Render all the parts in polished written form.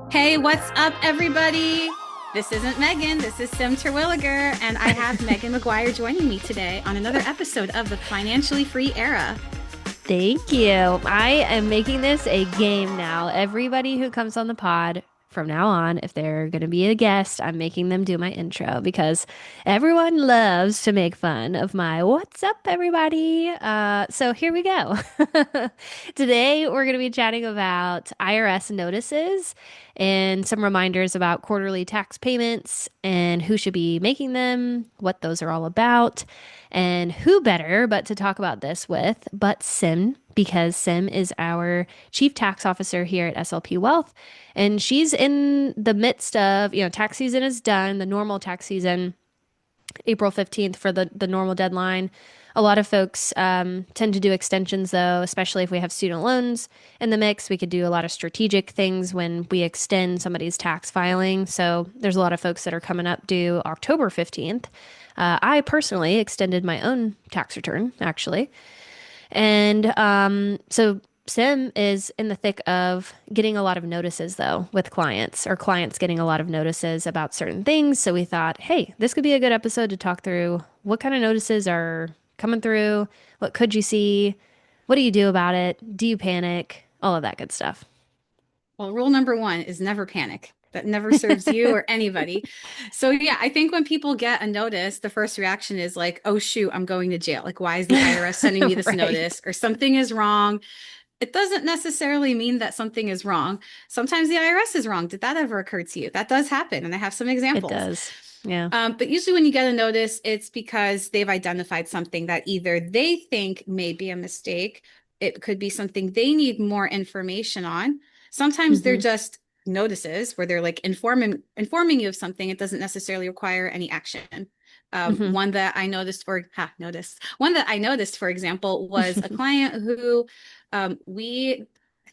Hey, what's up, everybody? This isn't Megan. This is Sim Terwilliger, and I have Megan McGuire joining me today on another episode of the Financially Free Era. Thank you. I am making this a game now. Everybody who comes on the pod from now on, if they're going to be a guest, I'm making them do my intro because everyone loves to make fun of my "What's up, everybody?" So here we go. Today, we're going to be chatting about IRS notices and some reminders about quarterly tax payments and who should be making them, what those are all about. And who better but to talk about this with but Sim, because Sim is our chief tax officer here at SLP Wealth. And she's in the midst of, tax season is done, the normal tax season, April 15th for the normal deadline. A lot of folks tend to do extensions, though, especially if we have student loans in the mix. We could do a lot of strategic things when we extend somebody's tax filing. So there's a lot of folks that are coming up due October 15th. I personally extended my own tax return, actually. And so Sim is in the thick of getting a lot of notices, though, with clients, or clients getting a lot of notices about certain things. So we thought, hey, this could be a good episode to talk through what kind of notices are coming through, what could you see, what do you do about it, do you panic, all of that good stuff. Well, rule number one is never panic. That never serves you or anybody. So, yeah, I think when people get a notice, the first reaction is like, oh, shoot, I'm going to jail. Like, why is the IRS sending me this Right. notice? Or something is wrong. It doesn't necessarily mean that something is wrong. Sometimes the IRS is wrong. Did that ever occur to you? That does happen. And I have some It examples. does. Yeah. But usually, when you get a notice, it's because they've identified something that either they think may be a mistake, it could be something they need more information on. Sometimes they're Hmm. just notices where they're like informing you of something. It doesn't necessarily require any action. Hmm. One that I noticed one that I noticed, for example, was a client who I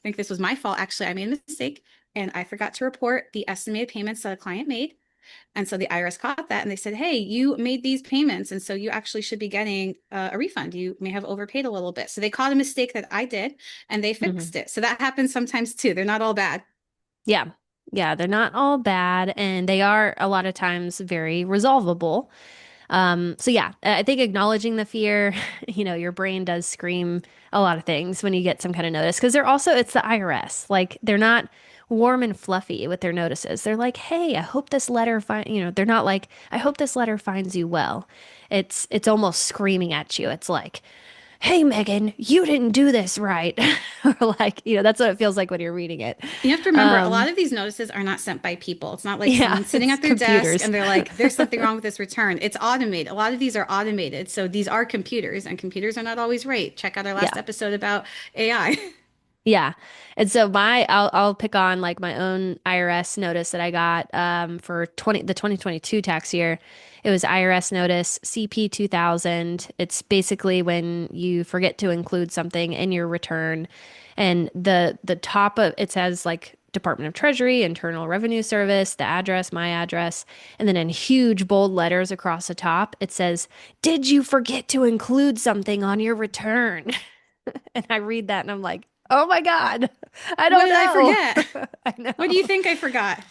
think this was my fault. Actually, I made a mistake and I forgot to report the estimated payments that a client made. And so the IRS caught that and they said, hey, you made these payments. And so you actually should be getting a refund. You may have overpaid a little bit. So they caught a mistake that I did and they Hmm. fixed it. So that happens sometimes too. They're not all bad. Yeah. Yeah, they're not all bad, and they are a lot of times very resolvable. So yeah, I think acknowledging the fear, your brain does scream a lot of things when you get some kind of notice because it's the IRS. Like they're not warm and fluffy with their notices. They're like, "Hey, I hope this letter they're not like, "I hope this letter finds you well." It's almost screaming at you. It's like, "Hey, Megan, you didn't do this right." Or like, that's what it feels like when you're reading it. You have to remember a lot Um, of these notices are not sent by people. It's not like yeah, someone sitting it's at their desk computers. and they're like, there's something wrong with this return. It's automated. A lot of these are automated. So these are computers and computers are not always right. Check out our last Yeah. episode about AI. Yeah. And so I'll pick on like my own IRS notice that I got for 2022 tax year. It was IRS notice CP 2000. It's basically when you forget to include something in your return, and the top of it says like Department of Treasury, Internal Revenue Service, the address, my address, and then in huge bold letters across the top it says, "Did you forget to include something on your return?" And I read that and I'm like, oh my God, I What don't did I know. forget? I What do you know. think I forgot?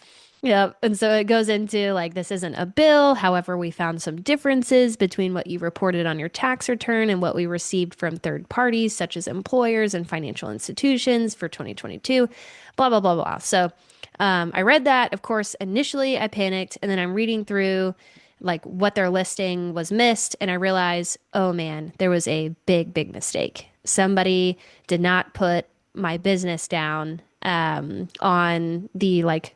Yep. And so it goes into like, this isn't a bill. However, we found some differences between what you reported on your tax return and what we received from third parties, such as employers and financial institutions for 2022, blah, blah, blah, blah. So I read that. Of course, initially I panicked, and then I'm reading through like what their listing was missed, and I realized, oh man, there was a big, big mistake. Somebody did not put my business down on the like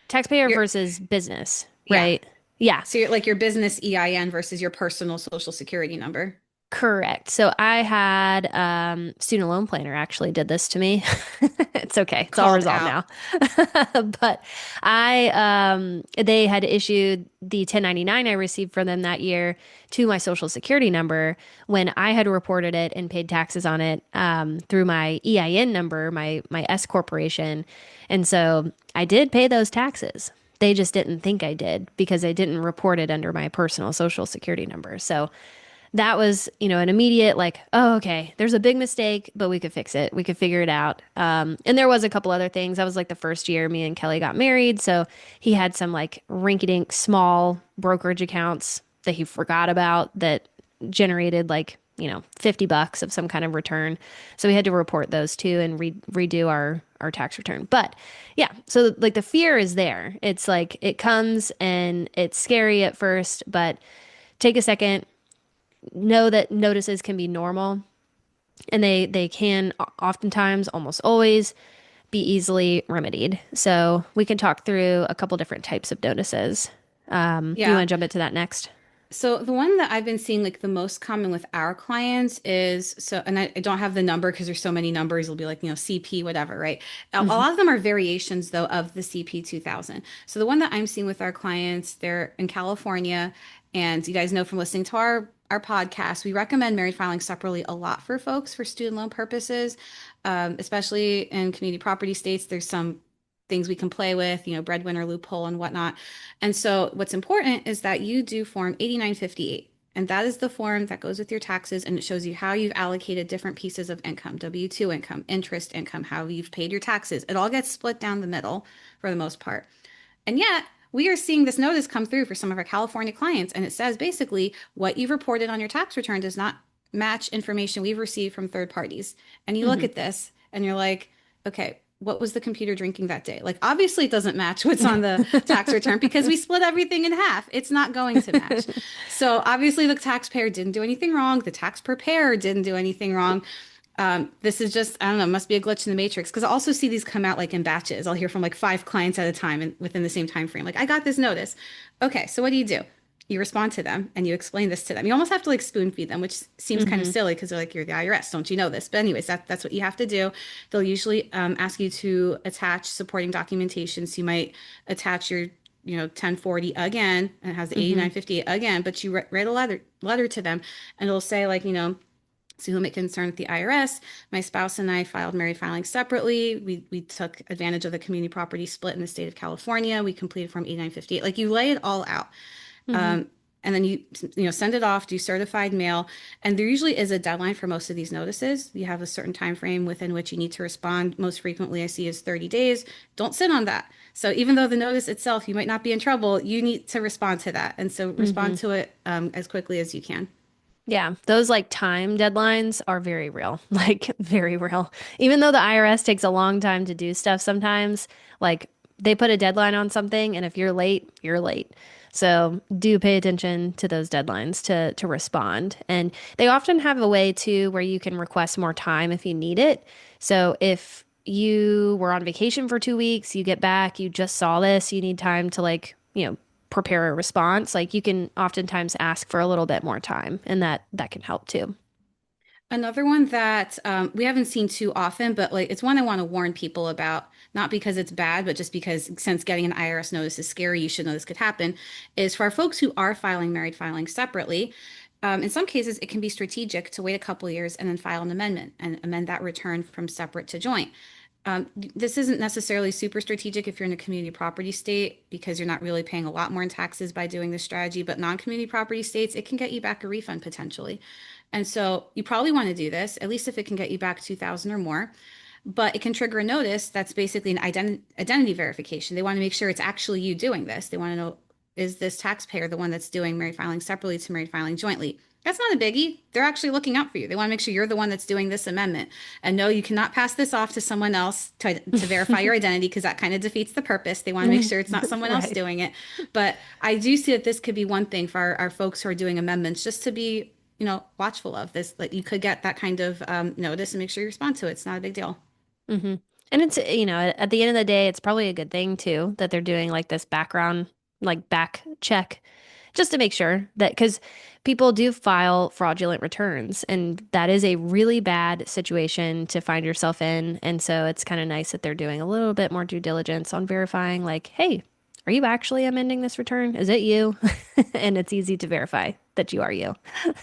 taxpayer You're, versus business, yeah. right? Yeah, So you're like your business EIN versus your personal social security number. correct. So I had student loan planner actually did this to me. It's okay. It's all Called resolved out. now. But they had issued the 1099 I received from them that year to my social security number when I had reported it and paid taxes on it through my EIN number, my S corporation. And so I did pay those taxes. They just didn't think I did because I didn't report it under my personal social security number. So that was, an immediate like, oh, okay, there's a big mistake, but we could fix it. We could figure it out. And there was a couple other things. That was like the first year me and Kelly got married, so he had some like rinky-dink small brokerage accounts that he forgot about that generated like, $50 of some kind of return. So we had to report those too and redo our tax return. But yeah, so like the fear is there. It's like it comes and it's scary at first, but take a second, know that notices can be normal and they can oftentimes, almost always, be easily remedied. So we can talk through a couple different types of notices. Do you Yeah. want to jump into that next? So the one that I've been seeing like the most common with our clients is and I don't have the number because there's so many numbers. It'll be like, CP, whatever, right? A Hmm. lot of them are variations though of the CP 2000. So the one that I'm seeing with our clients, they're in California, and you guys know from listening to our podcast, we recommend married filing separately a lot for folks for student loan purposes, especially in community property states. There's some things we can play with, breadwinner loophole and whatnot. And so what's important is that you do Form 8958. And that is the form that goes with your taxes and it shows you how you've allocated different pieces of income, W-2 income, interest income, how you've paid your taxes. It all gets split down the middle for the most part. And yet, we are seeing this notice come through for some of our California clients, and it says basically what you've reported on your tax return does not match information we've received from third parties. And you look Hmm. at this and you're like, okay, what was the computer drinking that day? Like, obviously, it doesn't match what's on the tax return because we split everything in half. It's not going to match. So, obviously, the taxpayer didn't do anything wrong. The tax preparer didn't do anything wrong. This is just, I don't know, must be a glitch in the matrix because I also see these come out like in batches. I'll hear from like 5 clients at a time and within the same time frame. Like, I got this notice. Okay, so what do? You respond to them and you explain this to them. You almost have to like spoon feed them, which seems kind of Hmm. silly because they're like, you're the IRS, don't you know this? But anyways, that's what you have to do. They'll usually ask you to attach supporting documentation. So you might attach your 1040 again, and it has the Hmm. 8958 again, but you write a letter to them, and it'll say like, to whom it concerned with the IRS, my spouse and I filed married filing separately. We took advantage of the community property split in the state of California. We completed Form 8958. Like you lay it all out. Hmm. Um, and then you send it off, do certified mail, and there usually is a deadline for most of these notices. You have a certain time frame within which you need to respond. Most frequently, I see is 30 days. Don't sit on that. So even though the notice itself, you might not be in trouble, you need to respond to that, and so respond Hmm. to it as quickly as you can. Yeah, those like time deadlines are very real, like very real. Even though the IRS takes a long time to do stuff sometimes, like they put a deadline on something, and if you're late, you're late. So do pay attention to those deadlines to respond. And they often have a way too where you can request more time if you need it. So if you were on vacation for 2 weeks, you get back, you just saw this, you need time to like, prepare a response, like you can oftentimes ask for a little bit more time, and that can help too. Another one that we haven't seen too often, but like it's one I want to warn people about, not because it's bad, but just because since getting an IRS notice is scary, you should know this could happen, is for our folks who are filing married filing separately. In some cases, it can be strategic to wait a couple years and then file an amendment and amend that return from separate to joint. This isn't necessarily super strategic if you're in a community property state because you're not really paying a lot more in taxes by doing this strategy, but non-community property states, it can get you back a refund potentially. And so you probably want to do this, at least if it can get you back 2000 or more, but it can trigger a notice that's basically an identity verification. They want to make sure it's actually you doing this. They want to know, is this taxpayer the one that's doing married filing separately to married filing jointly? That's not a biggie. They're actually looking out for you. They want to make sure you're the one that's doing this amendment. And no, you cannot pass this off to someone else to verify your identity because that kind of defeats the purpose. They want to make sure it's not someone else Right. doing it. But I do see that this could be one thing for our folks who are doing amendments, just to be, watchful of this. Like you could get that kind of notice and make sure you respond to it. It's not a big deal. Hmm. And it's, at the end of the day, it's probably a good thing too that they're doing like this background, like back check, just to make sure that, because people do file fraudulent returns, and that is a really bad situation to find yourself in. And so it's kind of nice that they're doing a little bit more due diligence on verifying, like, hey, are you actually amending this return? Is it you? And it's easy to verify that you are you.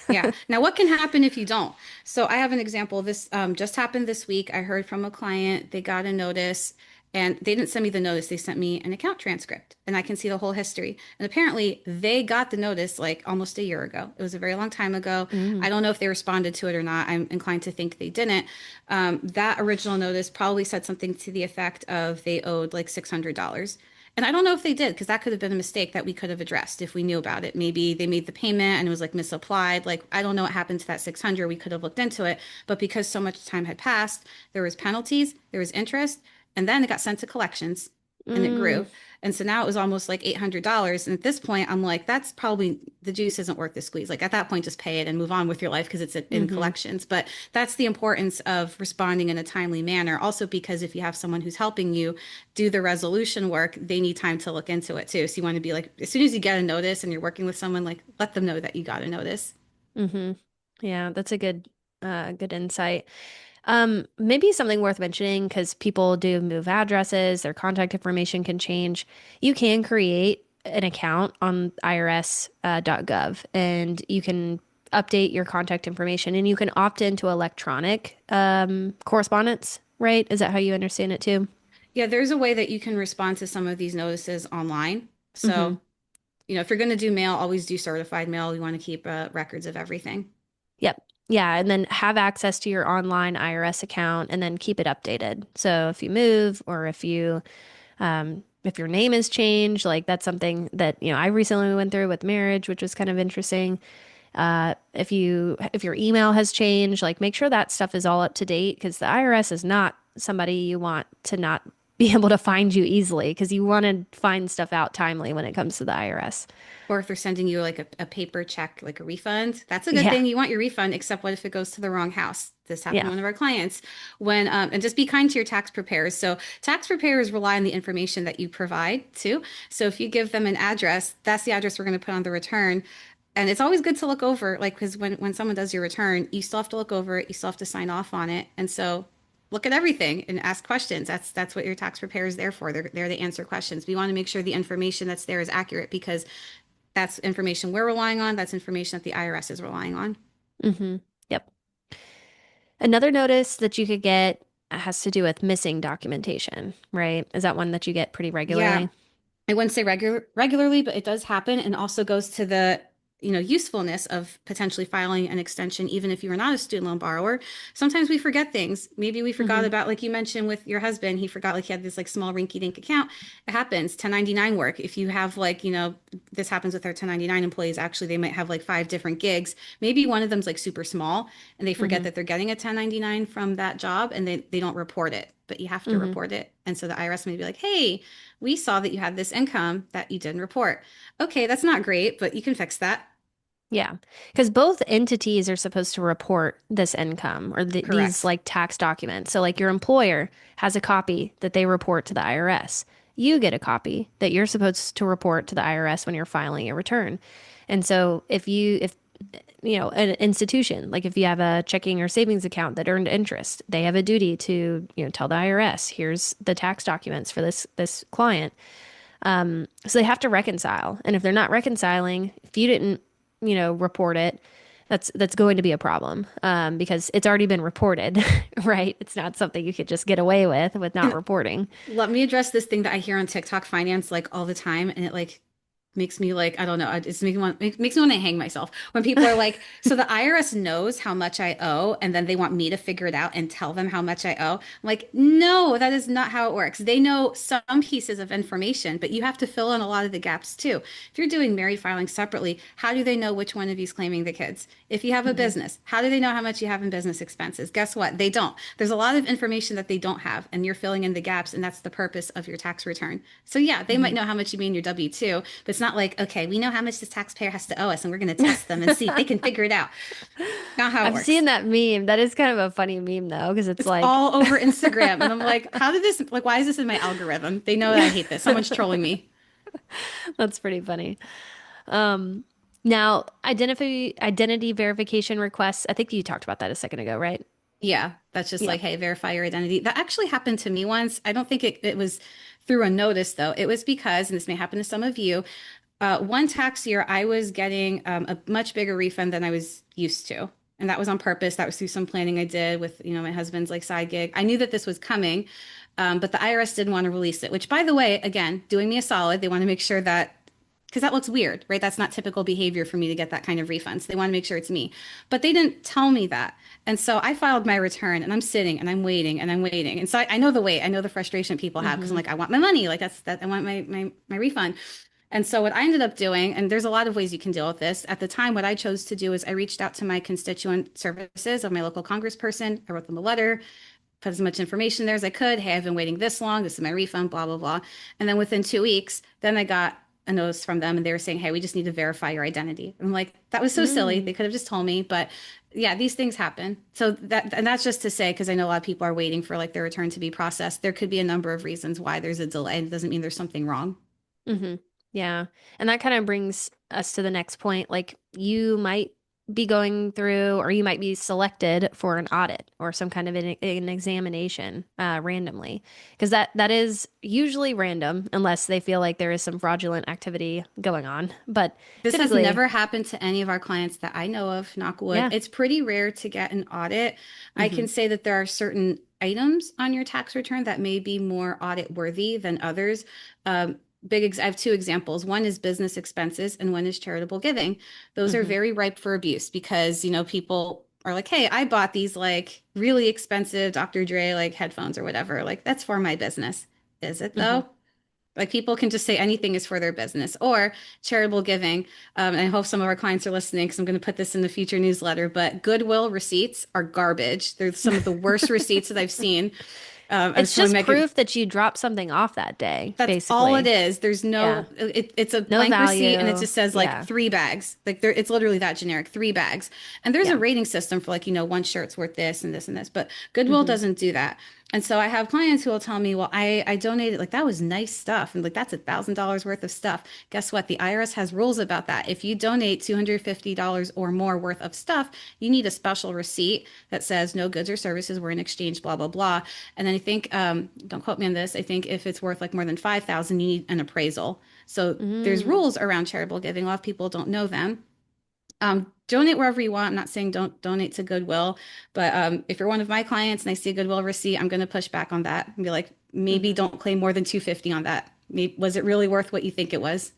Yeah. Now, what can happen if you don't? So, I have an example. This just happened this week. I heard from a client, they got a notice And they didn't send me the notice. They sent me an account transcript and I can see the whole history. And apparently they got the notice like almost a year ago. It was a very long time ago. Mm, I don't know if they responded to it or not. I'm inclined to think they didn't. That original notice probably said something to the effect of they owed like $600. And I don't know if they did because that could have been a mistake that we could have addressed if we knew about it. Maybe they made the payment and it was like misapplied. Like I don't know what happened to that 600. We could have looked into it, but because so much time had passed, there was penalties, there was interest, and then it got sent to collections and it mm, grew. And so now it was almost like $800. And at this point, I'm like, that's probably the juice isn't worth the squeeze. Like at that point, just pay it and move on with your life because it's in mm-hmm, collections. But that's the importance of responding in a timely manner. Also, because if you have someone who's helping you do the resolution work, they need time to look into it too. So you want to be like, as soon as you get a notice and you're working with someone, like let them know that you got a notice. mm-hmm. Yeah, that's a good insight. Maybe something worth mentioning because people do move addresses, their contact information can change. You can create an account on irs.gov and you can update your contact information and you can opt into electronic correspondence, right? Is that how you understand it too? Yeah, there's a way that you can respond to some of these notices online. Mm-hmm. So if you're going to do mail, always do certified mail. You want to keep records of everything. Yep. Yeah, and then have access to your online IRS account and then keep it updated. So if you move or if your name is changed, like that's something that, I recently went through with marriage, which was kind of interesting. If your email has changed, like make sure that stuff is all up to date because the IRS is not somebody you want to not be able to find you easily because you want to find stuff out timely when it comes to the IRS. Or if they're sending you like a paper check, like a refund, that's a good Yeah. thing. You want your refund, except what if it goes to the wrong house? This happened to Yeah. one of our clients and just be kind to your tax preparers. So tax preparers rely on the information that you provide too. So if you give them an address, that's the address we're going to put on the return. And it's always good to look over, like, because when someone does your return, you still have to look over it, you still have to sign off on it. And so look at everything and ask questions. That's what your tax preparer is there for. They're there to answer questions. We want to make sure the information that's there is accurate because that's information we're relying on. That's information that the IRS is relying on. Mm-hmm. Yep. Another notice that you could get has to do with missing documentation, right? Is that one that you get pretty Yeah, regularly? I wouldn't say regularly, but it does happen and also goes to the usefulness of potentially filing an extension even if you're not a student loan borrower. Sometimes we forget things. Maybe we forgot Mm-hmm. about, like you mentioned with your husband, he forgot like he had this like small rinky dink account. It happens. 1099 work. If you have like, this happens with our 1099 employees, actually they might have like 5 different gigs. Maybe one of them's like super small and they forget Mm-hmm. that they're getting a 1099 from that job and they don't report it, but you have to Mm-hmm. report it. And so the IRS may be like, hey, we saw that you had this income that you didn't report. Okay, that's not great, but you can fix that. Yeah, because both entities are supposed to report this income or these Correct. like tax documents. So, like your employer has a copy that they report to the IRS. You get a copy that you're supposed to report to the IRS when you're filing your return. And so, if an institution, like if you have a checking or savings account that earned interest, they have a duty to, tell the IRS, here's the tax documents for this client. So they have to reconcile. And if they're not reconciling, if you didn't, report it, that's going to be a problem because it's already been reported, right? It's not something you could just get away with not And reporting. let me address this thing that I hear on TikTok finance like all the time, and it like makes me like I don't know, it's makes me want to hang myself when people are like, so the IRS knows how much I owe, and then they want me to figure it out and tell them how much I owe. I'm like, no, that is not how it works. They know some pieces of information, but you have to fill in a lot of the gaps too. If you're doing married filing separately, how do they know which one of you is claiming the kids? If you have a Hmm. business, how do they know how much you have in business expenses? Guess what? They don't. There's a lot of information that they don't have, and you're filling in the gaps, and that's the purpose of your tax return. So yeah, they might Hmm. know how much you mean in your W-2, but it's not like, okay, we know how much this taxpayer has to owe us, and we're going to test them and see if they can figure it out. Not how it I've seen works. that meme. That is kind of a funny meme though, because it's It's like, all over Instagram, and I'm like, how did this? Like, why is this in my algorithm? They know that I hate this. Someone's trolling me. that's pretty funny. Um, Now, identity verification requests. I think you talked about that a second ago, right? Yeah, that's just Yeah. like, hey, verify your identity. That actually happened to me once. I don't think it was through a notice, though. It was because, and this may happen to some of you, one tax year, I was getting a much bigger refund than I was used to. And that was on purpose. That was through some planning I did with, my husband's like side gig. I knew that this was coming. But the IRS didn't want to release it, which, by the way, again, doing me a solid. They want to make sure that, because that looks weird, right? That's not typical behavior for me to get that kind of refund. So they want to make sure it's me. But they didn't tell me that. And so I filed my return and I'm sitting and I'm waiting and I'm waiting. And so I know the wait. I know the frustration people have because I'm Mm-hmm. like, I want my money. Like that's that I want my refund. And so what I ended up doing, and there's a lot of ways you can deal with this. At the time, what I chose to do is I reached out to my constituent services of my local congressperson. I wrote them a letter, put as much information there as I could. Hey, I've been waiting this long. This is my refund, blah, blah, blah. And then within 2 weeks, then I got a notice from them and they were saying, hey, we just need to verify your identity. I'm like, that was so silly. They Mm. could have just told me. But yeah, these things happen. So and that's just to say, because I know a lot of people are waiting for like their return to be processed. There could be a number of reasons why there's a delay. It doesn't mean there's something wrong. Mm-hmm. Yeah. And that kind of brings us to the next point. Like you might be going through, or you might be selected for an audit or some kind of an examination randomly, because that is usually random unless they feel like there is some fraudulent activity going on. But This has typically, never happened to any of our clients that I know of, knock wood. yeah. It's pretty rare to get an audit. I Mm-hmm. can say that there are certain items on your tax return that may be more audit worthy than others. I have two examples. One is business expenses and one is charitable giving. Those are Mm-hmm. very ripe for abuse because, people are like, hey, I bought these like really expensive Dr. Dre like headphones or whatever. Like, that's for my business. Is it Mm-hmm. though? Like people can just say anything is for their business or charitable giving. And I hope some of our clients are listening because I'm going to put this in the future newsletter. But Goodwill receipts are garbage. They're some of the worst receipts that I've seen. I was It's telling just Megan, proof that you dropped something off that day, that's all it basically. is. There's Yeah. it's a No blank receipt and it value. just says like Yeah. 3 bags. Like there, it's literally that generic, 3 bags. And there's a Yeah. rating system for like, one shirt's worth this and this and this, but Goodwill Mm-hmm. doesn't do that. And so I have clients who will tell me, well, I donated, like that was nice stuff. And like that's $1,000 worth of stuff. Guess what? The IRS has rules about that. If you donate $250 or more worth of stuff, you need a special receipt that says no goods or services were in exchange, blah, blah, blah. And then I think, don't quote me on this, I think if it's worth like more than 5,000, you need an appraisal. So there's Mm. rules around charitable giving. A lot of people don't know them. Donate wherever you want. I'm not saying don't donate to Goodwill, but if you're one of my clients and I see a Goodwill receipt, I'm going to push back on that and be like, maybe Mm-hmm. don't claim more than 250 on that. Maybe, was it really worth what you think it was?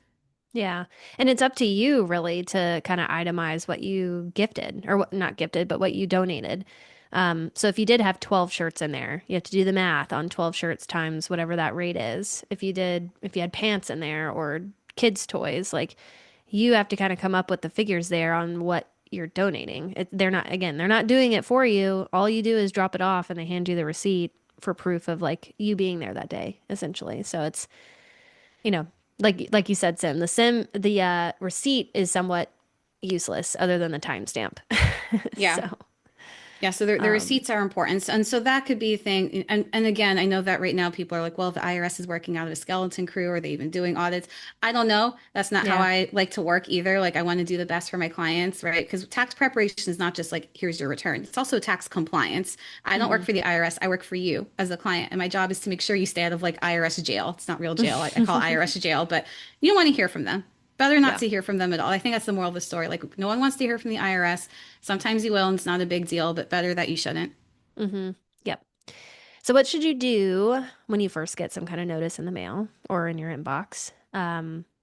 Yeah. And it's up to you really to kind of itemize what you gifted or what not gifted, but what you donated. So if you did have 12 shirts in there, you have to do the math on 12 shirts times whatever that rate is. If you had pants in there or kids' toys, like you have to kind of come up with the figures there on what you're donating. They're not doing it for you. All you do is drop it off and they hand you the receipt for proof of like you being there that day, essentially. So it's you know, like you said, the receipt is somewhat useless other than the timestamp. Yeah. So, Yeah, so the um, receipts are important. And so that could be a thing. And again, I know that right now people are like, well, the IRS is working out of a skeleton crew. Are they even doing audits? I don't know. That's not how yeah. I like to work either. Like I want to do the best for my clients, right? Because tax preparation is not just like, here's your return. It's also tax compliance. I don't work Hmm. for the IRS. I work for you as a client. And my job is to make sure you stay out of like IRS jail. It's not real jail. I call it IRS jail, but you don't want to hear from them. Better not Yeah. to hear from them at all. I think that's the moral of the story. Like, no one wants to hear from the IRS. Sometimes you will, and it's not a big deal, but better that you shouldn't. Hmm. Yep. So, what should you do when you first get some kind of notice in the mail or in your inbox?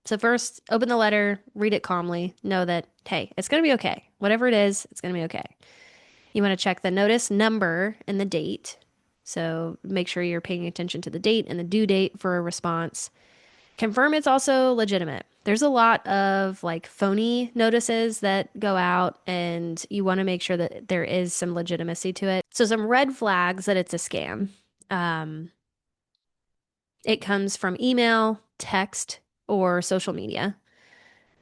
So first, open the letter, read it calmly, know that, hey, it's going to be okay. Whatever it is, it's going to be okay. You want to check the notice number and the date. So make sure you're paying attention to the date and the due date for a response. Confirm it's also legitimate. There's a lot of like phony notices that go out, and you want to make sure that there is some legitimacy to it. So, some red flags that it's a scam. Um, it comes from email, text, or social media.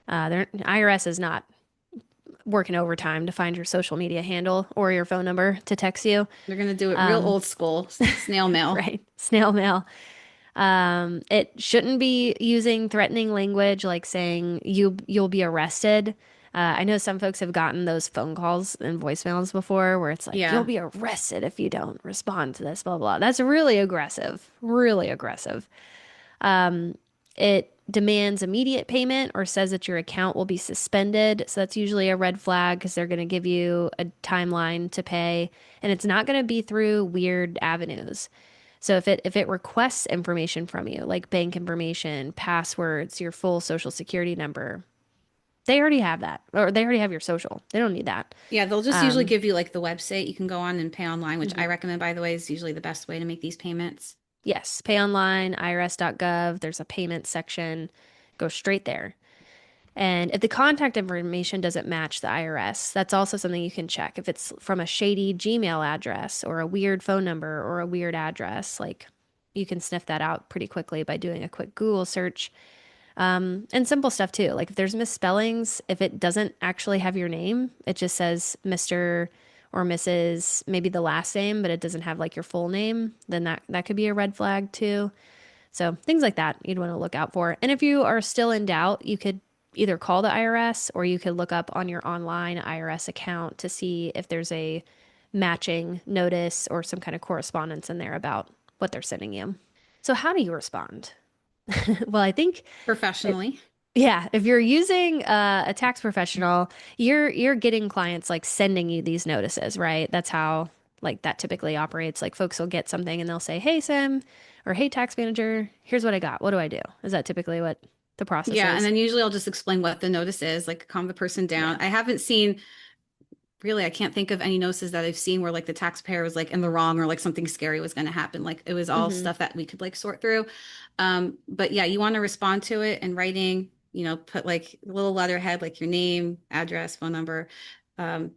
IRS is not working overtime to find your social media handle or your phone number to text you. They're going to do it real Um, old school, snail mail. right. Snail mail. It shouldn't be using threatening language like saying you'll be arrested. I know some folks have gotten those phone calls and voicemails before where it's like you'll Yeah. be arrested if you don't respond to this, blah blah. That's really aggressive, really aggressive. It demands immediate payment or says that your account will be suspended. So that's usually a red flag because they're going to give you a timeline to pay, and it's not going to be through weird avenues. So if it requests information from you, like bank information, passwords, your full social security number, they already have that, or they already have your social. They don't need that. Yeah, they'll just usually Um, give you like the website you can go on and pay online, which I mhm. recommend, by the way, is usually the best way to make these payments. Yes, pay online, irs.gov. There's a payment section. Go straight there. And if the contact information doesn't match the IRS, that's also something you can check. If it's from a shady Gmail address or a weird phone number or a weird address, like you can sniff that out pretty quickly by doing a quick Google search. And simple stuff too. Like if there's misspellings, if it doesn't actually have your name, it just says Mr. or Mrs., maybe the last name, but it doesn't have like your full name, then that could be a red flag too. So things like that you'd want to look out for. And if you are still in doubt, you could either call the IRS or you could look up on your online IRS account to see if there's a matching notice or some kind of correspondence in there about what they're sending you. So how do you respond? Well, I think it, Professionally. yeah, if you're using a tax professional, you're getting clients like sending you these notices, right? That's how like that typically operates. Like folks will get something and they'll say, "Hey, Sim," or "Hey, tax manager, here's what I got. What do I do?" Is that typically what the process Yeah, and is? then usually I'll just explain what the notice is, like calm the person down. Yeah. I haven't seen really, I can't think of any notices that I've seen where like the taxpayer was like in the wrong or like something scary was going to happen. Like it was all Mm-hmm. stuff that we could like sort through. But yeah, you want to respond to it in writing, put like a little letterhead, like your name, address, phone number, um,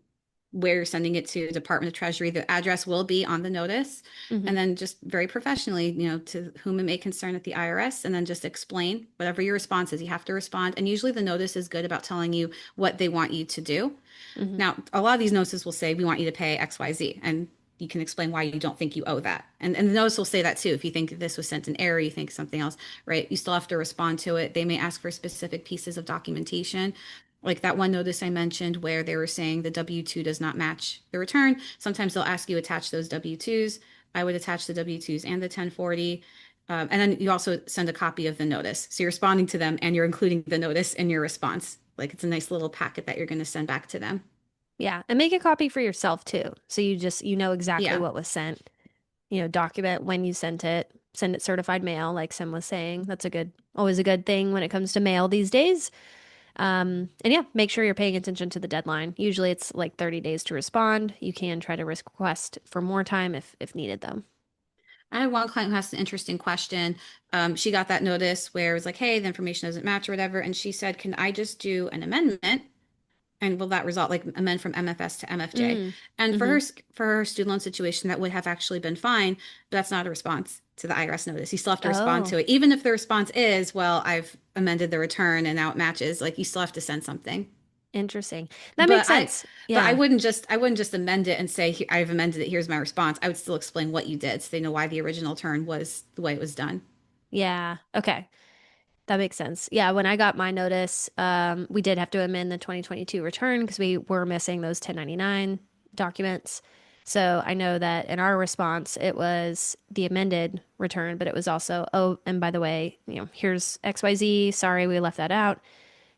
where you're sending it to, Department of Treasury. The address will be on the notice. Mm-hmm. And then just very professionally, to whom it may concern at the IRS, and then just explain whatever your response is. You have to respond. And usually the notice is good about telling you what they want you to do. Mm-hmm. Now, a lot of these notices will say, we want you to pay XYZ, and you can explain why you don't think you owe that. And the notice will say that too. If you think this was sent in error, you think something else, right? You still have to respond to it. They may ask for specific pieces of documentation. Like that one notice I mentioned where they were saying the W-2 does not match the return. Sometimes they'll ask you attach those W-2s. I would attach the W-2s and the 1040. And then you also send a copy of the notice. So you're responding to them and you're including the notice in your response. Like it's a nice little packet that you're going to send back to them. Yeah, and make a copy for yourself too. So you know exactly Yeah. what was sent. Document when you sent it. Send it certified mail, like Sim was saying. That's always a good thing when it comes to mail these days. And yeah, make sure you're paying attention to the deadline. Usually it's like 30 days to respond. You can try to request for more time if needed, though. I had one client who asked an interesting question. She got that notice where it was like, hey, the information doesn't match or whatever. And she said, can I just do an amendment? And will that result like amend from MFS to MFJ? Mm. And Mm-hmm. for her student loan situation, that would have actually been fine, but that's not a response to the IRS notice. You still have to respond Oh, to it. Even if the response is, well, I've amended the return and now it matches, like you still have to send something. interesting. That makes But I sense. but Yeah. I wouldn't just amend it and say I've amended it, here's my response. I would still explain what you did so they know why the original turn was the way it was done. Yeah. Okay. That makes sense. Yeah, when I got my notice, we did have to amend the 2022 return because we were missing those 1099 documents. So I know that in our response, it was the amended return, but it was also, oh, and by the way, here's XYZ. Sorry, we left that out.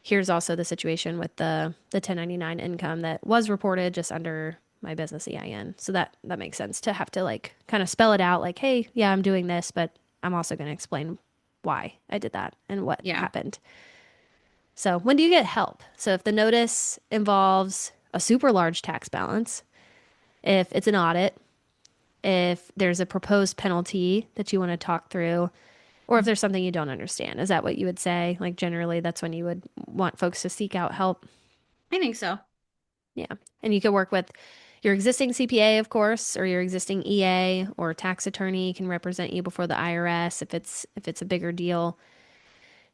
Here's also the situation with the 1099 income that was reported just under my business EIN. So that makes sense to have to like kind of spell it out like, hey, yeah, I'm doing this, but I'm also going to explain why I did that and what Yeah. happened. So, when do you get help? So, if the notice involves a super large tax balance, if it's an audit, if there's a proposed penalty that you want to talk through, or if there's something you don't understand, is that what you would say? Like, generally, that's when you would want folks to seek out help. I think so. Yeah. And you could work with your existing CPA, of course, or your existing EA or tax attorney can represent you before the IRS if it's a bigger deal.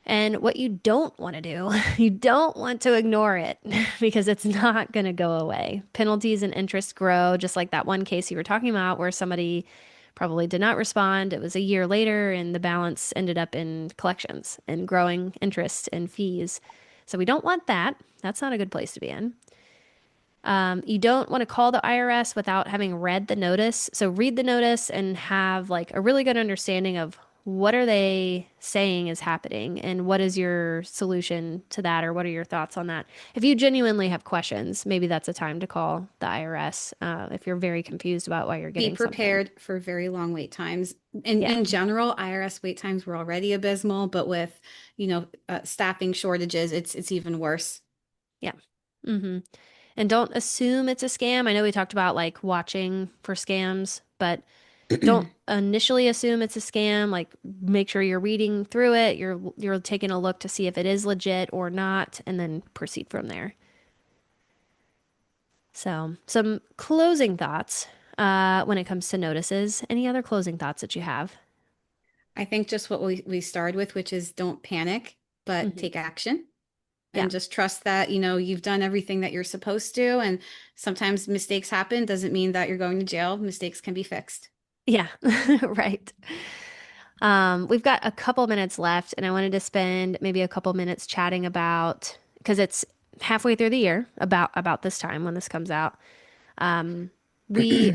And what you don't want to do, you don't want to ignore it because it's not going to go away. Penalties and interest grow, just like that one case you were talking about where somebody probably did not respond. It was a year later and the balance ended up in collections and growing interest and fees. So we don't want that. That's not a good place to be in. You don't want to call the IRS without having read the notice. So read the notice and have like a really good understanding of what are they saying is happening? And what is your solution to that? Or what are your thoughts on that? If you genuinely have questions, maybe that's a time to call the IRS if you're very confused about why you're Be getting something. prepared for very long wait times. Yeah. In general, IRS wait times were already abysmal, but with, staffing shortages, it's even worse. Yeah. Mm-hmm. And don't assume it's a scam. I know we talked about like watching for scams, but don't initially assume it's a scam. Like make sure you're reading through it. You're taking a look to see if it is legit or not, and then proceed from there. So, some closing thoughts when it comes to notices. Any other closing thoughts that you have? I think just what we started with, which is don't panic, but Hmm. take action Yeah. and just trust that, you've done everything that you're supposed to. And sometimes mistakes happen. Doesn't mean that you're going to jail. Mistakes can be fixed. Yeah. Right. We've got a couple minutes left, and I wanted to spend maybe a couple minutes chatting about because it's halfway through the year, about this time when this comes out. We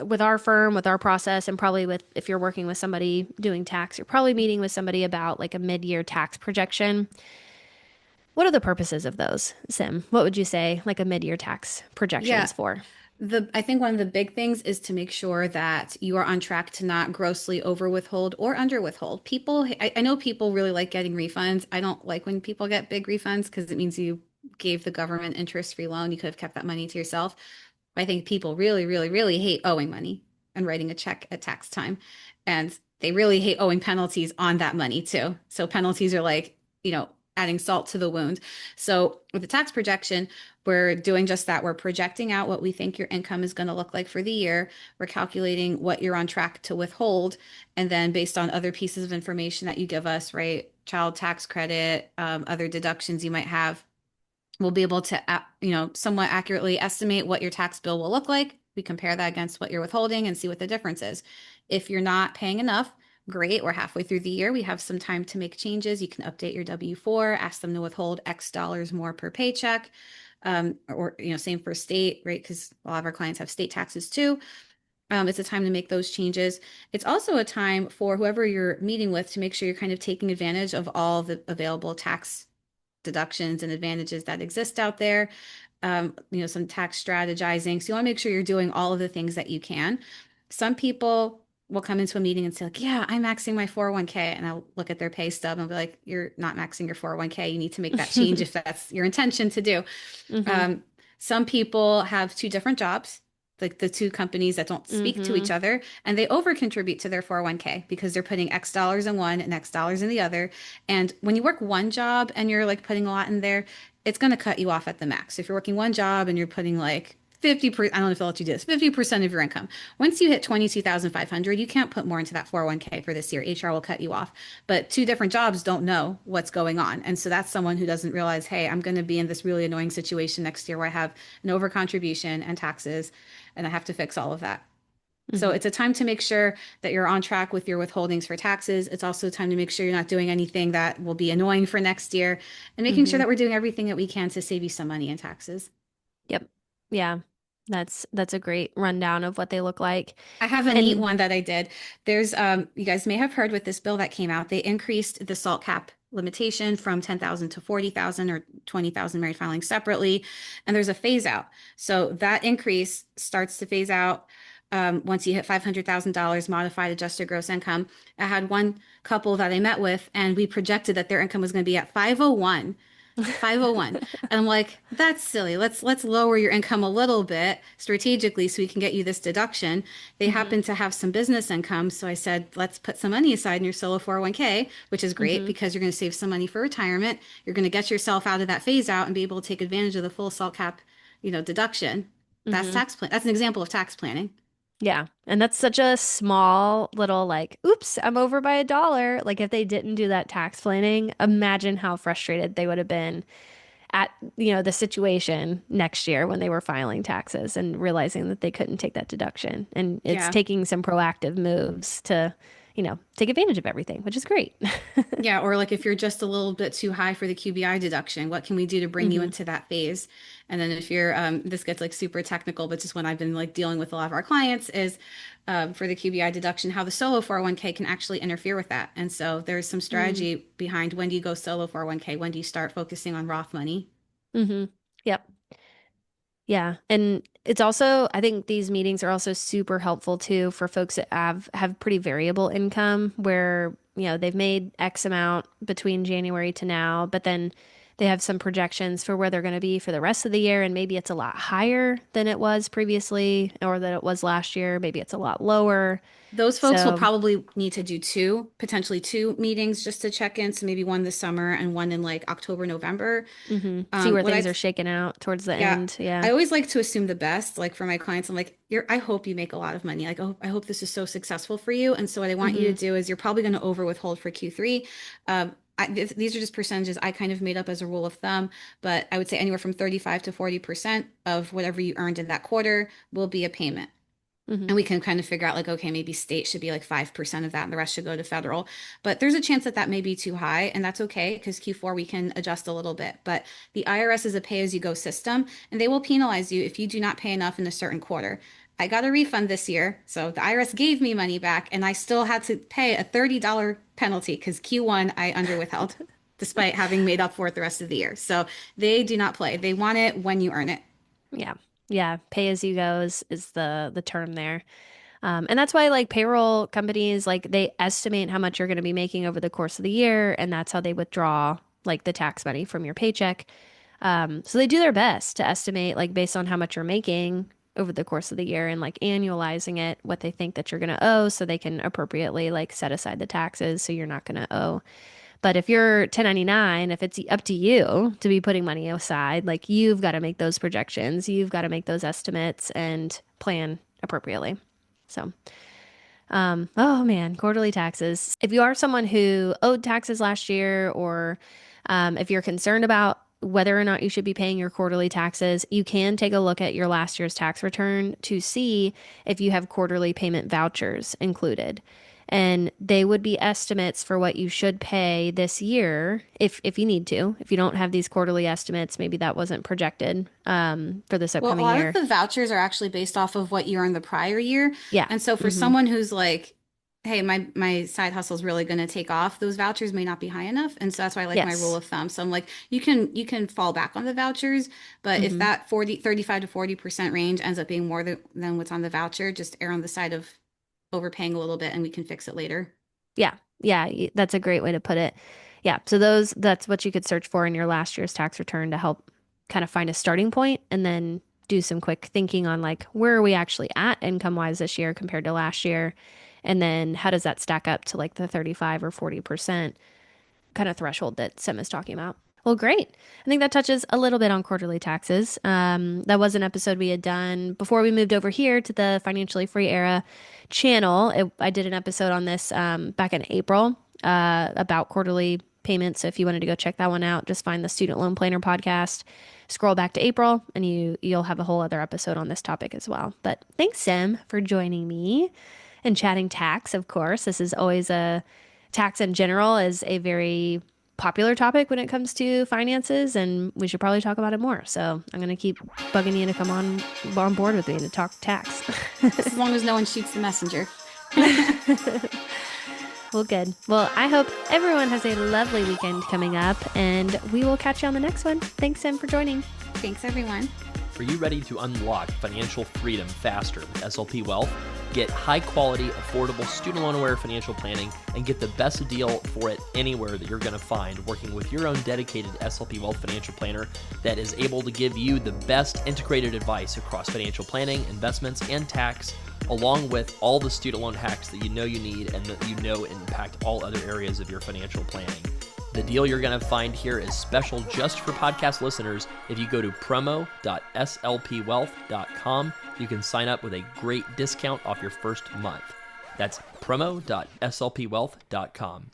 with our firm, with our process, and probably with if you're working with somebody doing tax, you're probably meeting with somebody about like a mid-year tax projection. What are the purposes of those, Sim? What would you say like a mid-year tax projection Yeah. is for? I think one of the big things is to make sure that you are on track to not grossly over withhold or under withhold. I know people really like getting refunds. I don't like when people get big refunds because it means you gave the government interest-free loan. You could have kept that money to yourself. I think people really, really, really hate owing money and writing a check at tax time. And they really hate owing penalties on that money too. So penalties are like, adding salt to the wound. So with the tax projection, we're doing just that. We're projecting out what we think your income is going to look like for the year. We're calculating what you're on track to withhold. And then based on other pieces of information that you give us, right? Child tax credit, other deductions you might have, we'll be able to, somewhat accurately estimate what your tax bill will look like. We compare that against what you're withholding and see what the difference is. If you're not paying enough, great. We're halfway through the year. We have some time to make changes. You can update your W-4, ask them to withhold X dollars more per paycheck. Or, same for state, right? Because a lot of our clients have state taxes too. It's a time to make those changes. It's also a time for whoever you're meeting with to make sure you're kind of taking advantage of all the available tax deductions and advantages that exist out there. Some tax strategizing. So you want to make sure you're doing all of the things that you can. Some people will come into a meeting and say, like, yeah, I'm maxing my 401k. And I'll look at their pay stub and be like, you're not maxing your 401k. You need to make that change if that's your intention to do. Mm-hmm. Um, some people have two different jobs, like the two companies that don't speak to Mm-hmm. each other, and they over contribute to their 401k because they're putting X dollars in one and X dollars in the other. And when you work one job and you're like putting a lot in there, it's going to cut you off at the max. If you're working one job and you're putting like 50%, I don't know if they'll let you do this, 50% of your income. Once you hit 22,500, you can't put more into that 401k for this year. HR will cut you off. But two different jobs don't know what's going on. And so that's someone who doesn't realize, hey, I'm going to be in this really annoying situation next year where I have an over contribution and taxes, and I have to fix all of that. So Mm-hmm. it's a time to make sure that you're on track with your withholdings for taxes. It's also a time to make sure you're not doing anything that will be annoying for next year and making sure Mm-hmm. that we're doing everything that we can to save you some money in taxes. Yep. Yeah. That's a great rundown of what they look like. I have a neat And one that I did. You guys may have heard with this bill that came out, they increased the SALT cap limitation from 10,000 to 40,000 or 20,000 married filing separately. And there's a phase out. So that increase starts to phase out once you hit $500,000 modified adjusted gross income. I had one couple that I met with, and we projected that their income was going to be at 501. 501. And I'm like, that's silly. Let's lower your income a little bit strategically so we can get you this deduction. They mm-hmm. happen to have some business income, so I said, let's put some money aside in your solo 401k, which is great Mm-hmm. because you're going to save some money for retirement. You're going to get yourself out of that phase out and be able to take advantage of the full salt cap, deduction. That's Mm-hmm. tax plan. That's an example of tax planning. Yeah. And that's such a small little like, oops, I'm over by $1. Like if they didn't do that tax planning, imagine how frustrated they would have been at, the situation next year when they were filing taxes and realizing that they couldn't take that deduction. And it's Yeah. taking some proactive moves to take advantage of everything, which is great. Yeah, or like if you're just a little bit too high for the QBI deduction, what can we do to bring you hmm into that phase? And then if you're, this gets like super technical, but just when I've been like dealing with a lot of our clients is for the QBI deduction, how the solo 401k can actually interfere with that. And so there's some strategy behind when do you go solo 401k? When do you start focusing on Roth money? Mm-hmm. Yep. Yeah. And it's also, I think these meetings are also super helpful too for folks that have pretty variable income where, they've made X amount between January to now, but then they have some projections for where they're going to be for the rest of the year. And maybe it's a lot higher than it was previously or that it was last year. Maybe it's a lot lower. Those folks will So, probably need to do two, potentially two meetings just to check in. So maybe one this summer and one in like October, November. see where What things I'd are shaking out towards the Yeah, end. Yeah. I always like to assume the best. Like for my clients, I'm like, I hope you make a lot of money. Like, oh, I hope this is so successful for you. And so what I want you to hmm do is you're probably going to over withhold for Q3. These are just percentages I kind of made up as a rule of thumb, but I would say anywhere from 35 to 40% of whatever you earned in that quarter will be a payment. hmm And we can kind of figure out like, okay, maybe state should be like 5% of that and the rest should go to federal. But there's a chance that that may be too high. And that's okay because Q4 we can adjust a little bit. But the IRS is a pay as you go system and they will penalize you if you do not pay enough in a certain quarter. I got a refund this year. So the IRS gave me money back and I still had to pay a $30 penalty because Q1 I under withheld despite having made up for it the rest of the year. So they do not play. They want it when you earn it. Yeah. Yeah. Pay as you go is the term there. And that's why like payroll companies, like they estimate how much you're going to be making over the course of the year, and that's how they withdraw like the tax money from your paycheck. So they do their best to estimate like based on how much you're making over the course of the year and like annualizing it, what they think that you're going to owe so they can appropriately like set aside the taxes so you're not going to owe. But if you're 1099, if it's up to you to be putting money aside, like you've got to make those projections, you've got to make those estimates and plan appropriately. So, oh man, quarterly taxes. If you are someone who owed taxes last year, or if you're concerned about whether or not you should be paying your quarterly taxes, you can take a look at your last year's tax return to see if you have quarterly payment vouchers included. And they would be estimates for what you should pay this year if you need to. If you don't have these quarterly estimates, maybe that wasn't projected for this Well, a upcoming lot of year. the vouchers are actually based off of what you earned the prior year. Yeah. And so for Mm-hmm. someone who's like, hey, my side hustle is really going to take off, those vouchers may not be high enough. And so that's why I like my rule Yes. of thumb. So I'm like, you can fall back on the vouchers, but if Mm-hmm. that 35 to 40% range ends up being more than what's on the voucher, just err on the side of overpaying a little bit and we can fix it later. Yeah. Yeah. That's a great way to put it. Yeah. So that's what you could search for in your last year's tax return to help kind of find a starting point and then do some quick thinking on like, where are we actually at income wise this year compared to last year? And then how does that stack up to like the 35 or 40% kind of threshold that Sim is talking about? Well, great. I think that touches a little bit on quarterly taxes. That was an episode we had done before we moved over here to the Financially Free Era channel. I did an episode on this back in April about quarterly payments. So if you wanted to go check that one out, just find the Student Loan Planner podcast, scroll back to April, and you'll have a whole other episode on this topic as well. But thanks, Sim, for joining me and chatting tax. Of course, this is always a tax in general is a very popular topic when it comes to finances, and we should probably talk about it more. So I'm gonna keep bugging you to come on board with me to talk tax. Just as long as no one shoots the messenger. Well, good. Well, I hope everyone has a lovely weekend coming up, and we will catch you on the next one. Thanks, Sam, for joining. Thanks, everyone. Are you ready to unlock financial freedom faster with SLP Wealth? Get high quality, affordable, student loan aware financial planning and get the best deal for it anywhere that you're going to find working with your own dedicated SLP Wealth financial planner that is able to give you the best integrated advice across financial planning, investments, and tax, along with all the student loan hacks that you know you need and that you know impact all other areas of your financial planning. The deal you're going to find here is special just for podcast listeners. If you go to promo.slpwealth.com, you can sign up with a great discount off your first month. That's promo.slpwealth.com.